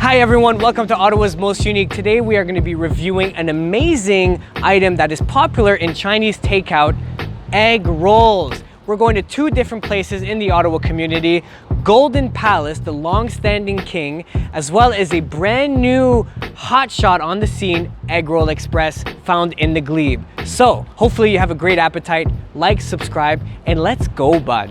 Hi everyone, welcome to Ottawa's Most Unique. Today we are going to be reviewing an amazing item that is popular in Chinese takeout, egg rolls. We're going to two different places in the Ottawa community, Golden Palace, the long-standing king, as well as a brand new hotshot on the scene, Eggroll Express, found in the Glebe. So hopefully you have a great appetite, like, subscribe, and let's go, bud.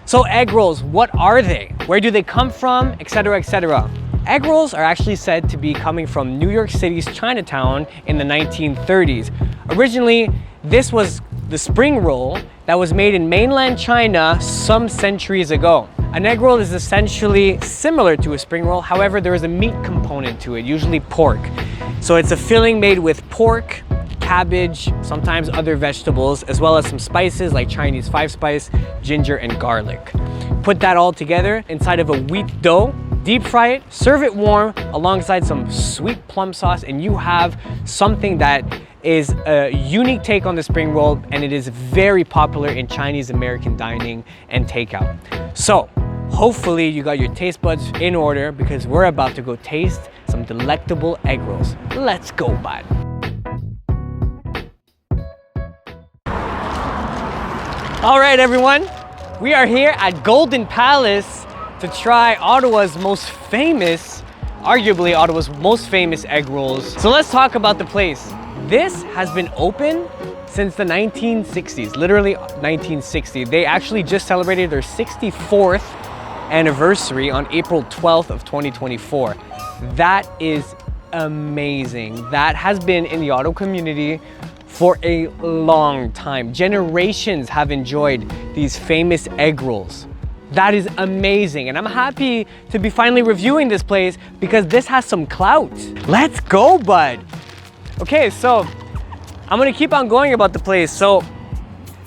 So egg rolls, what are they? Where do they come from, etc., etc.? Egg rolls are actually said to be coming from New York City's Chinatown in the 1930s. Originally, this was the spring roll that was made in mainland China some centuries ago. An egg roll is essentially similar to a spring roll, however, there is a meat component to it, usually pork. So it's a filling made with pork, cabbage, sometimes other vegetables, as well as some spices like Chinese 5-spice, ginger, and garlic. Put that all together inside of a wheat dough, deep fry it, serve it warm alongside some sweet plum sauce, and you have something that is a unique take on the spring roll, and it is very popular in Chinese American dining and takeout. So hopefully you got your taste buds in order because we're about to go taste some delectable egg rolls. Let's go, bud. All right, everyone, we are here at Golden Palace to try Ottawa's most famous, arguably Ottawa's most famous egg rolls. So let's talk about the place. This has been open since the 1960s, literally 1960. They actually just celebrated their 64th anniversary on April 12th of 2024. That is amazing. That has been in the Ottawa community for a long time. Generations have enjoyed these famous egg rolls. That is amazing, and I'm happy to be finally reviewing this place because this has some clout. Let's go, bud. Okay, so I'm gonna keep on going about the place. So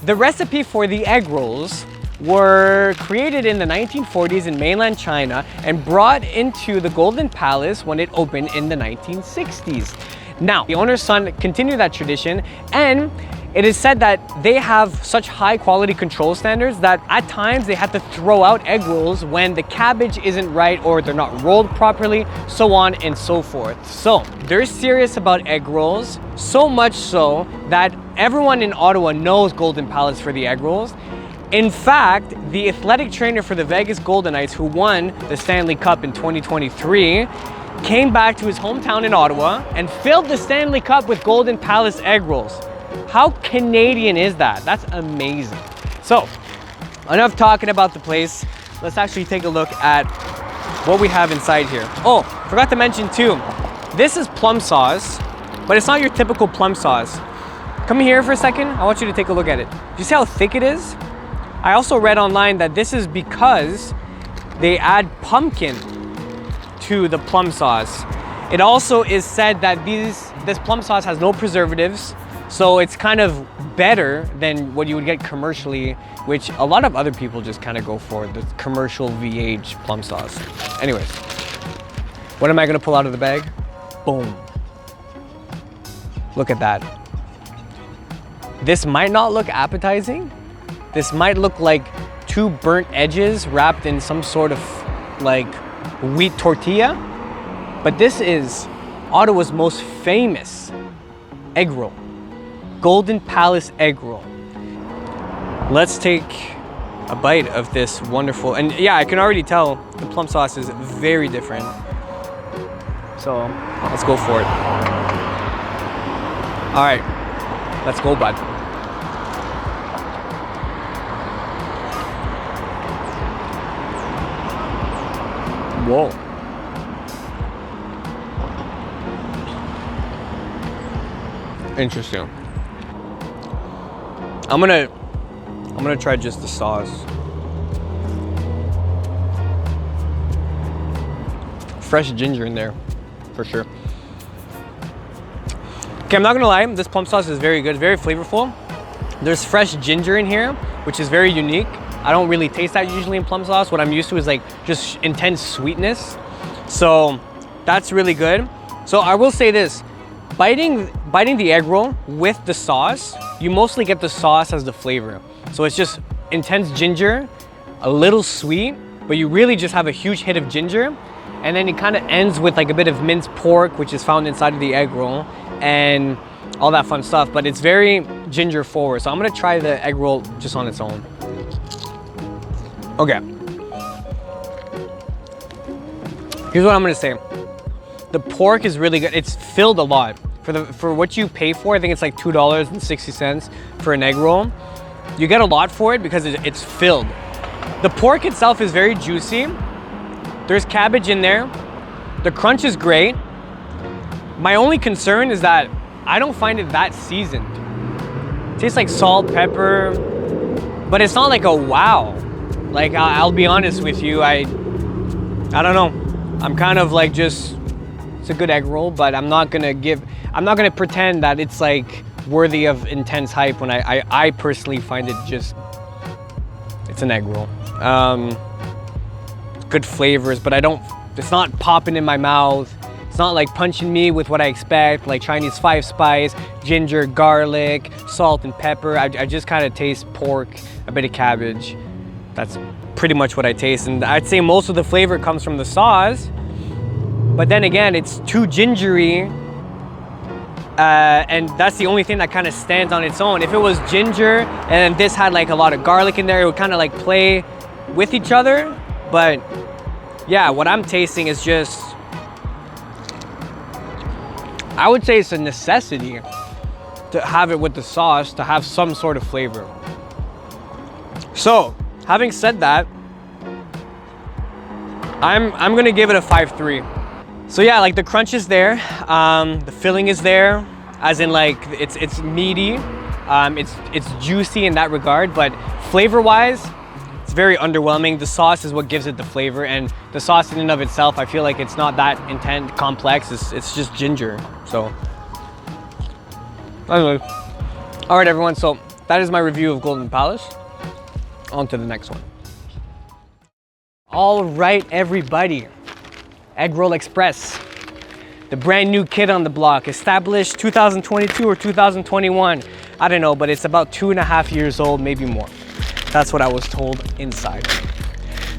the recipe for the egg rolls were created in the 1940s in mainland China and brought into the Golden Palace when it opened in the 1960s. Now, the owner's son continued that tradition, and it is said that they have such high quality control standards that at times they have to throw out egg rolls when the cabbage isn't right or they're not rolled properly, so on and so forth. So they're serious about egg rolls, so much so that everyone in Ottawa knows Golden Palace for the egg rolls. In fact, the athletic trainer for the Vegas Golden Knights, who won the Stanley Cup in 2023, came back to his hometown in Ottawa and filled the Stanley Cup with Golden Palace egg rolls. How Canadian is that? That's amazing. So, enough talking about the place. Let's actually take a look at what we have inside here. Oh, forgot to mention too, this is plum sauce, but it's not your typical plum sauce. Come here for a second. I want you to take a look at it. Do you see how thick it is? I also read online that this is because they add pumpkin to the plum sauce. It also is said that this plum sauce has no preservatives, so it's kind of better than what you would get commercially, which a lot of other people just kind of go for, the commercial VH plum sauce. Anyways, what am I gonna pull out of the bag? Boom. Look at that. This might not look appetizing. This might look like two burnt edges wrapped in some sort of like wheat tortilla, but this is Ottawa's most famous egg roll, Golden Palace egg roll. Let's take a bite of this wonderful, and yeah, I can already tell the plum sauce is very different. So let's go for it. All right, let's go, bud. Whoa. Interesting. I'm gonna try just the sauce. Fresh ginger in there, for sure. Okay, I'm not gonna lie, this plum sauce is very good, very flavorful. There's fresh ginger in here, which is very unique. I don't really taste that usually in plum sauce. What I'm used to is like just intense sweetness. So that's really good. So I will say this, biting the egg roll with the sauce, you mostly get the sauce as the flavor. So it's just intense ginger, a little sweet, but you really just have a huge hit of ginger, and then it kind of ends with like a bit of minced pork, which is found inside of the egg roll, and all that fun stuff. But it's very ginger forward. So I'm gonna try the egg roll just on its own. Okay. Here's what I'm gonna say. The pork is really good. It's filled a lot. For what you pay for, I think it's like $2.60 for an egg roll. You get a lot for it because it's filled. The pork itself is very juicy. There's cabbage in there. The crunch is great. My only concern is that I don't find it that seasoned. It tastes like salt, pepper, but it's not like a wow. Like, I'll be honest with you, I don't know. I'm kind of like just, it's a good egg roll, but I'm not gonna pretend that it's like worthy of intense hype when I personally find it just, it's an egg roll. Good flavors, but it's not popping in my mouth. It's not like punching me with what I expect, like Chinese 5-spice, ginger, garlic, salt and pepper. I just kind of taste pork, a bit of cabbage. That's pretty much what I taste. And I'd say most of the flavor comes from the sauce, but then again, it's too gingery. And that's the only thing that kind of stands on its own. If it was ginger and this had like a lot of garlic in there, it would kind of like play with each other. But yeah, what I'm tasting is just, I would say it's a necessity to have it with the sauce to have some sort of flavor. So, having said that, I'm gonna give it a 5.3. So yeah, like the crunch is there, the filling is there, as in like it's meaty, it's juicy in that regard, but flavor-wise, it's very underwhelming. The sauce is what gives it the flavor, and the sauce in and of itself, I feel like it's not that intense, complex. It's just ginger. So, anyway. All right, everyone. So that is my review of Golden Palace. On to the next one. All right, everybody. Eggroll Express, the brand new kid on the block, established 2022 or 2021. I don't know, but it's about 2.5 years old, maybe more. That's what I was told inside.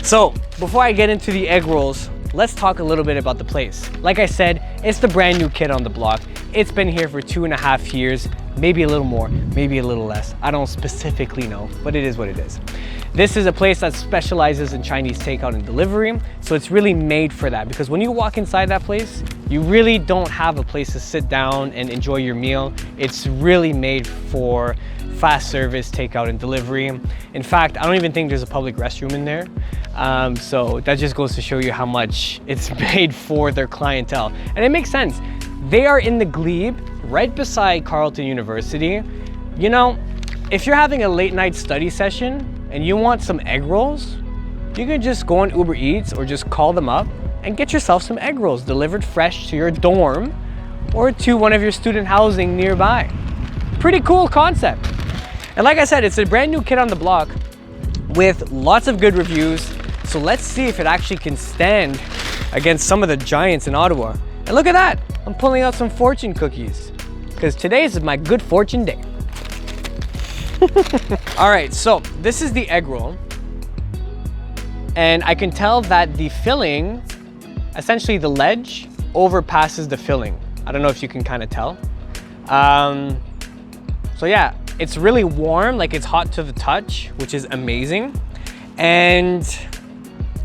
So before I get into the egg rolls, let's talk a little bit about the place. Like I said, it's the brand new kid on the block. It's been here for 2.5 years, maybe a little more, maybe a little less. I don't specifically know, but it is what it is. This is a place that specializes in Chinese takeout and delivery, so it's really made for that, because when you walk inside that place, you really don't have a place to sit down and enjoy your meal. It's really made for fast service, takeout and delivery. In fact, I don't even think there's a public restroom in there. So that just goes to show you how much it's made for their clientele. And it makes sense. They are in the glebe, right beside Carleton University. You know, if you're having a late night study session and you want some egg rolls, you can just go on Uber Eats or just call them up and get yourself some egg rolls delivered fresh to your dorm or to one of your student housing nearby. Pretty cool concept. And like I said, it's a brand new kid on the block with lots of good reviews. So let's see if it actually can stand against some of the giants in Ottawa. And look at that, I'm pulling out some fortune cookies because today is my good fortune day. All right, so this is the egg roll. And I can tell that the filling, essentially the ledge, overpasses the filling. I don't know if you can kind of tell. So yeah, it's really warm, like it's hot to the touch, which is amazing. And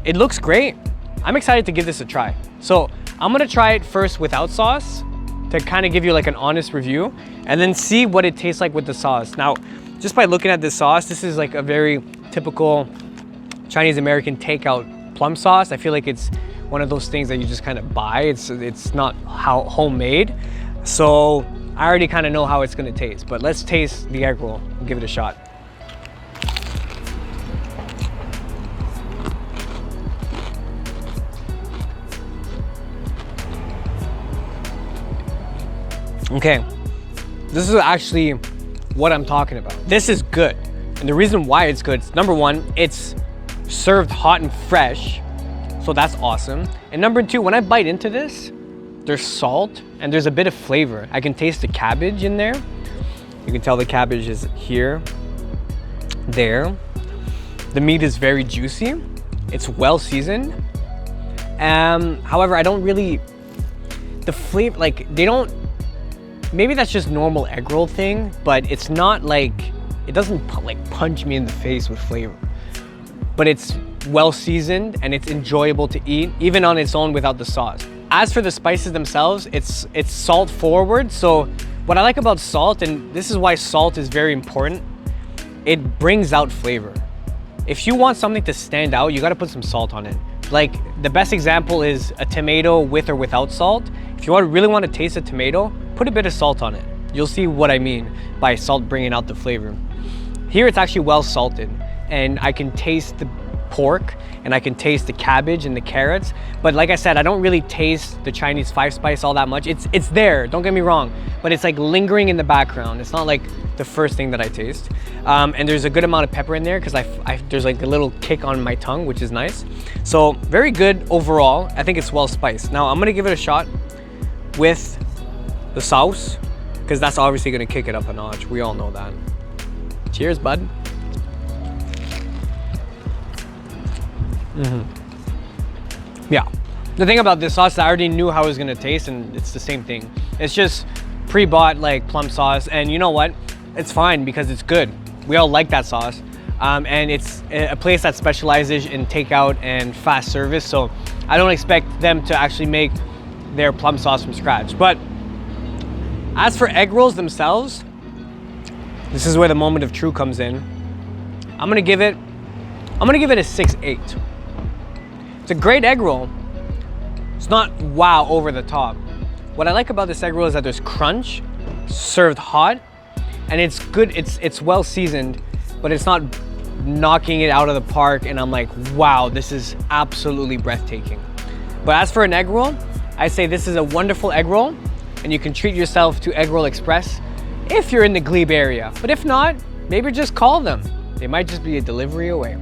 it looks great. I'm excited to give this a try. So I'm gonna try it first without sauce to kind of give you like an honest review and then see what it tastes like with the sauce. Now, just by looking at this sauce, this is like a very typical Chinese American takeout plum sauce. I feel like it's one of those things that you just kind of buy. It's not homemade. So I already kind of know how it's gonna taste, but let's taste the egg roll and give it a shot. Okay, this is actually what I'm talking about. This is good. And the reason why it's good is, number one, it's served hot and fresh. So that's awesome. And number two, when I bite into this, there's salt and there's a bit of flavor. I can taste the cabbage in there. You can tell the cabbage is here, there. The meat is very juicy. It's well seasoned. However, I don't really, the flavor, like they don't, maybe that's just normal egg roll thing, but it's not like, it doesn't like punch me in the face with flavor. But it's well seasoned and it's enjoyable to eat, even on its own without the sauce. As for the spices themselves, it's salt forward. So what I like about salt, and this is why salt is very important, it brings out flavor. If you want something to stand out, you gotta put some salt on it. Like the best example is a tomato with or without salt. If you really want to taste a tomato, put a bit of salt on it. You'll see what I mean by salt bringing out the flavor. Here it's actually well salted, and I can taste the pork and I can taste the cabbage and the carrots. But like I said, I don't really taste the Chinese 5-spice all that much. It's there, don't get me wrong, but it's like lingering in the background. It's not like the first thing that I taste. And there's a good amount of pepper in there because there's like a little kick on my tongue, which is nice. So very good overall. I think it's well spiced. Now I'm gonna give it a shot with the sauce because that's obviously gonna kick it up a notch. We all know that. Cheers, bud. Yeah, the thing about this sauce, I already knew how it was gonna taste, and it's the same thing. It's just pre-bought like plum sauce, and you know what? It's fine because it's good. We all like that sauce, and it's a place that specializes in takeout and fast service, so I don't expect them to actually make their plum sauce from scratch. But as for egg rolls themselves, this is where the moment of truth comes in. I'm gonna give it a 6.8. It's a great egg roll. It's not wow over the top. What I like about this egg roll is that there's crunch, served hot, and it's good. It's well seasoned, but it's not knocking it out of the park and I'm like, wow, this is absolutely breathtaking. But as for an egg roll, I say this is a wonderful egg roll, and you can treat yourself to Eggroll Express if you're in the Glebe area. But if not, maybe just call them. They might just be a delivery away.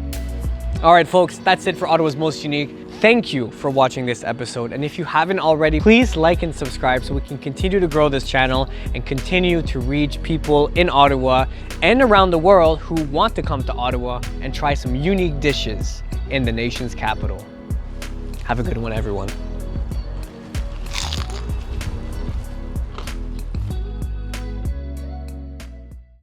All right, folks, that's it for Ottawa's Most Unique. Thank you for watching this episode. And if you haven't already, please like and subscribe so we can continue to grow this channel and continue to reach people in Ottawa and around the world who want to come to Ottawa and try some unique dishes in the nation's capital. Have a good one, everyone.